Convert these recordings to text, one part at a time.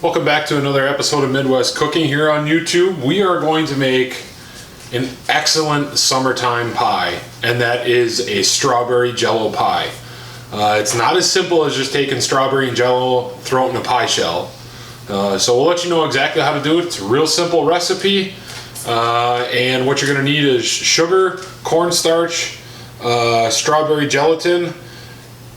Welcome back to another episode of Midwest Cooking here on YouTube. We are going to make an excellent summertime pie, and that is a strawberry Jello pie. It's not as simple as just taking strawberry and Jello, throw it in a pie shell. So we'll let you know exactly how to do it. It's a real simple recipe, and what you're going to need is sugar, cornstarch, strawberry gelatin,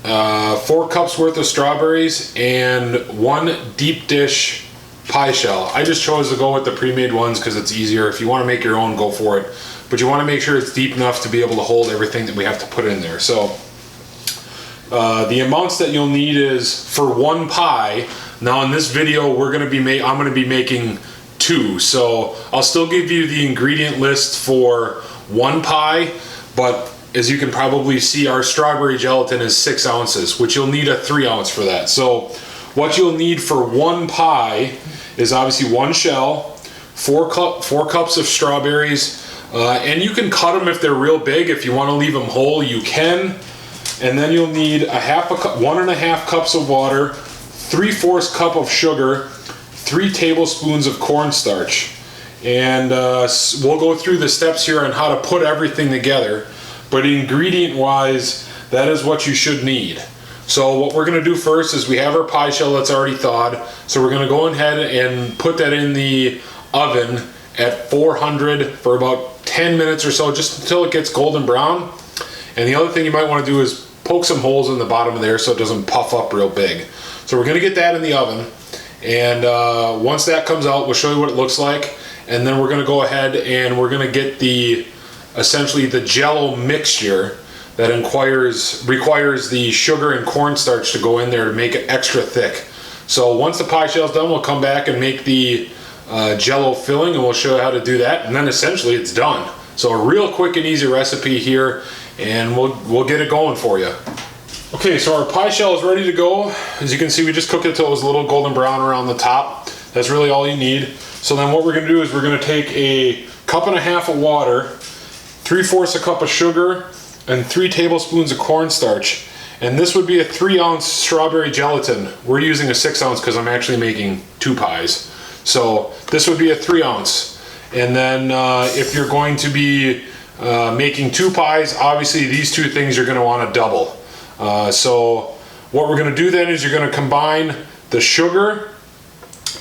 4 cups worth of strawberries, and 1 deep dish pie shell. I just chose to go with the pre-made ones because it's easier. If you want to make your own, go for it, but you want to make sure it's deep enough to be able to hold everything that we have to put in there. So the amounts that you'll need is for 1 pie. Now in this video I'm going to be making 2, so I'll still give you the ingredient list for 1 pie, but as you can probably see, our strawberry gelatin is 6 ounces, which you'll need a 3 ounce for that. So what you'll need for 1 pie is obviously 1 shell, 4 cups of strawberries, and you can cut them if they're real big. If you want to leave them whole, you can. And then you'll need 1.5 cups of water, 3/4 cup of sugar, 3 tablespoons of cornstarch. And we'll go through the steps here on how to put everything together. But ingredient wise, that is what you should need. So what we're going to do first is we have our pie shell that's already thawed. So we're going to go ahead and put that in the oven at 400 for about 10 minutes or so, just until it gets golden brown. And the other thing you might want to do is poke some holes in the bottom of there so it doesn't puff up real big. So we're going to get that in the oven. And once that comes out, we'll show you what it looks like. And then we're going to go ahead and we're going to get essentially the Jello mixture that requires the sugar and cornstarch to go in there to make it extra thick. So once the pie shell's done, we'll come back and make the Jello filling, and we'll show you how to do that, and then essentially it's done. So a real quick and easy recipe here, and we'll get it going for you. Okay, so our pie shell is ready to go. As you can see, we just cooked it till it was a little golden brown around the top. That's really all you need. So then what we're going to do is we're going to take a 1.5 cups of water, 3/4 cup of sugar, and 3 tablespoons of cornstarch. And this would be a 3 ounce strawberry gelatin. We're using a 6 ounce because I'm actually making 2 pies. So this would be a 3 ounce. And then if you're going to be making 2 pies, obviously these 2 things you're going to want to double. So what we're going to do then is you're going to combine the sugar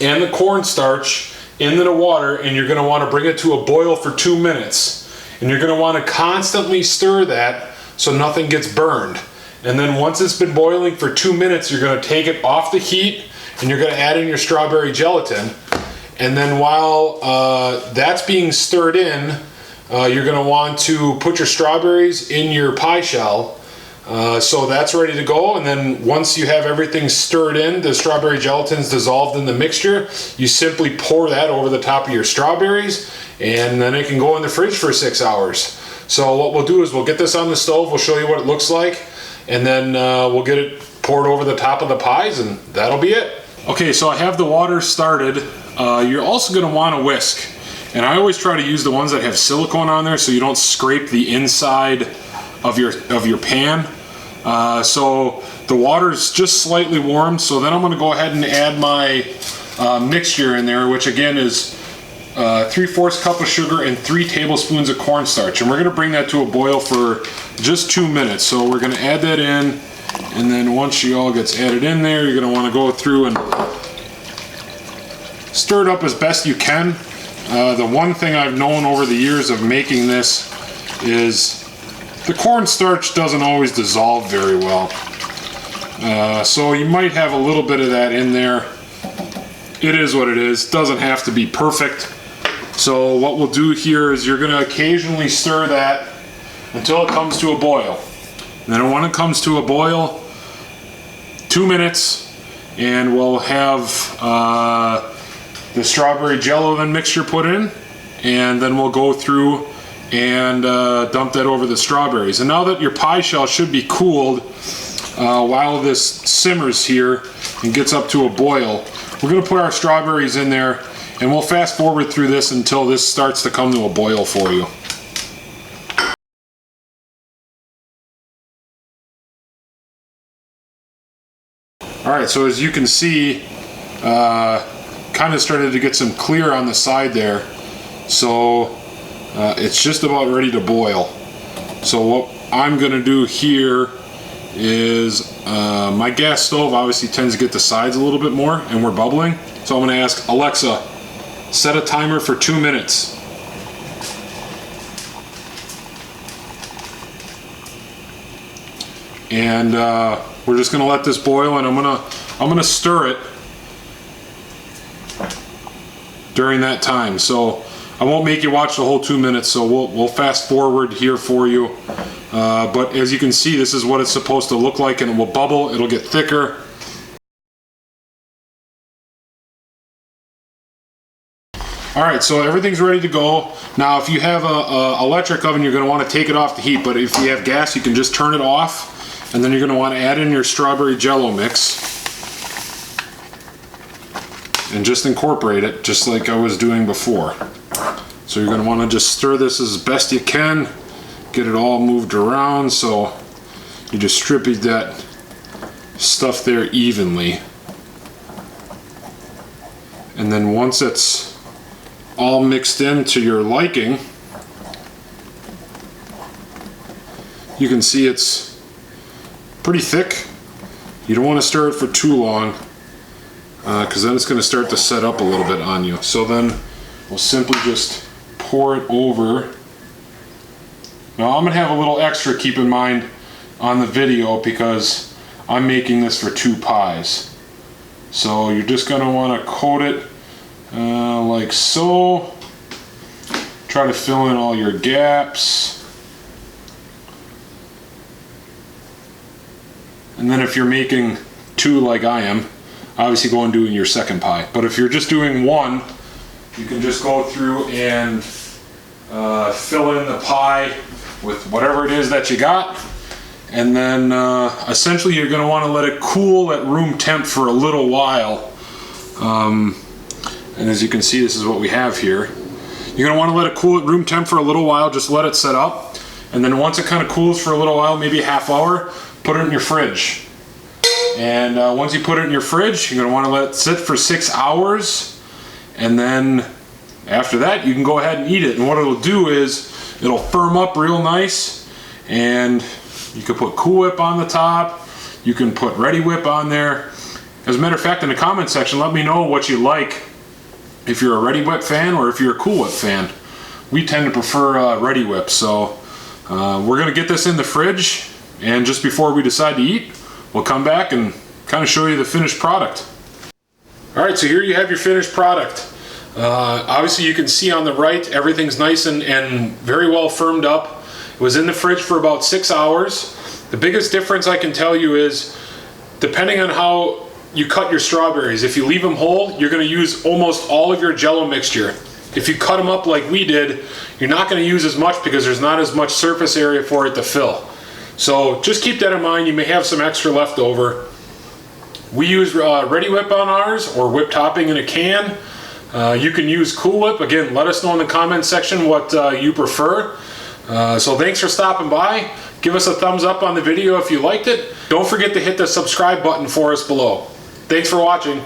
and the cornstarch into the water, and you're going to want to bring it to a boil for 2 minutes. And you're going to want to constantly stir that so nothing gets burned. And then once it's been boiling for 2 minutes, you're going to take it off the heat and you're going to add in your strawberry gelatin. And then while that's being stirred in, you're going to want to put your strawberries in your pie shell. So that's ready to go. And then once you have everything stirred in, the strawberry gelatin's dissolved in the mixture, you simply pour that over the top of your strawberries, and then it can go in the fridge for 6 hours. So what we'll do is we'll get this on the stove, we'll show you what it looks like, and then we'll get it poured over the top of the pies, and that'll be it. Okay, so I have the water started. You're also going to want to whisk. And I always try to use the ones that have silicone on there so you don't scrape the inside of your pan. So the water is just slightly warm, so then I'm going to go ahead and add my mixture in there, which again is 3/4 cup of sugar and 3 tablespoons of cornstarch, and we're going to bring that to a boil for just 2 minutes. So we're going to add that in, and then once it all gets added in there, you're going to want to go through and stir it up as best you can. The one thing I've known over the years of making this is the cornstarch doesn't always dissolve very well. So you might have a little bit of that in there. It is what it is. Doesn't have to be perfect. So what we'll do here is you're going to occasionally stir that until it comes to a boil. And then when it comes to a boil, 2 minutes, and we'll have the strawberry Jello then mixture put in, and then we'll go through and dump that over the strawberries. And now that your pie shell should be cooled while this simmers here and gets up to a boil, we're going to put our strawberries in there, and we'll fast forward through this until this starts to come to a boil for you. Alright, so as you can see, kind of started to get some clear on the side there. So it's just about ready to boil. So what I'm gonna do here is, my gas stove obviously tends to get the sides a little bit more and we're bubbling. So I'm gonna ask Alexa, set a timer for 2 minutes. And we're just gonna let this boil, and I'm gonna stir it during that time. So I won't make you watch the whole 2 minutes, so we'll fast forward here for you. But as you can see, this is what it's supposed to look like, and it will bubble, it'll get thicker. All right, so everything's ready to go. Now, if you have a electric oven, you're gonna wanna take it off the heat, but if you have gas, you can just turn it off, and then you're gonna wanna add in your strawberry Jello mix and just incorporate it, just like I was doing before. So you're gonna wanna just stir this as best you can, get it all moved around, so you distribute that stuff there evenly. And then once it's all mixed in to your liking, you can see it's pretty thick. You don't want to stir it for too long, because then it's going to start to set up a little bit on you. So then we'll simply just pour it over. Now I'm going to have a little extra, keep in mind, on the video, because I'm making this for 2 pies. So you're just going to want to coat it like so. Try to fill in all your gaps. And then if you're making 2 like I am, obviously go and do your second pie. But if you're just doing 1, you can just go through and fill in the pie with whatever it is that you got. And then essentially you're going to want to let it cool at room temp for a little while. And as you can see, this is what we have here. You're going to want to let it cool at room temp for a little while, just let it set up. And then once it kind of cools for a little while, maybe a half hour, put it in your fridge. And once you put it in your fridge, you're going to want to let it sit for 6 hours. And then after that, you can go ahead and eat it. And what it'll do is, it'll firm up real nice. And you can put Cool Whip on the top. You can put Ready Whip on there. As a matter of fact, in the comment section, let me know what you like. If you're a Ready Whip fan or if you're a Cool Whip fan. We tend to prefer Ready Whip. So we're going to get this in the fridge, and just before we decide to eat, we'll come back and kind of show you the finished product. Alright, so here you have your finished product. Obviously you can see on the right, everything's nice and very well firmed up. It was in the fridge for about 6 hours. The biggest difference I can tell you is, depending on how you cut your strawberries, if you leave them whole, you're going to use almost all of your Jello mixture. If you cut them up like we did, you're not going to use as much because there's not as much surface area for it to fill. So just keep that in mind. You may have some extra left over. We use Ready Whip on ours, or whip topping in a can. You can use Cool Whip. Again, let us know in the comment section what you prefer. So thanks for stopping by. Give us a thumbs up on the video if you liked it. Don't forget to hit the subscribe button for us below. Thanks for watching.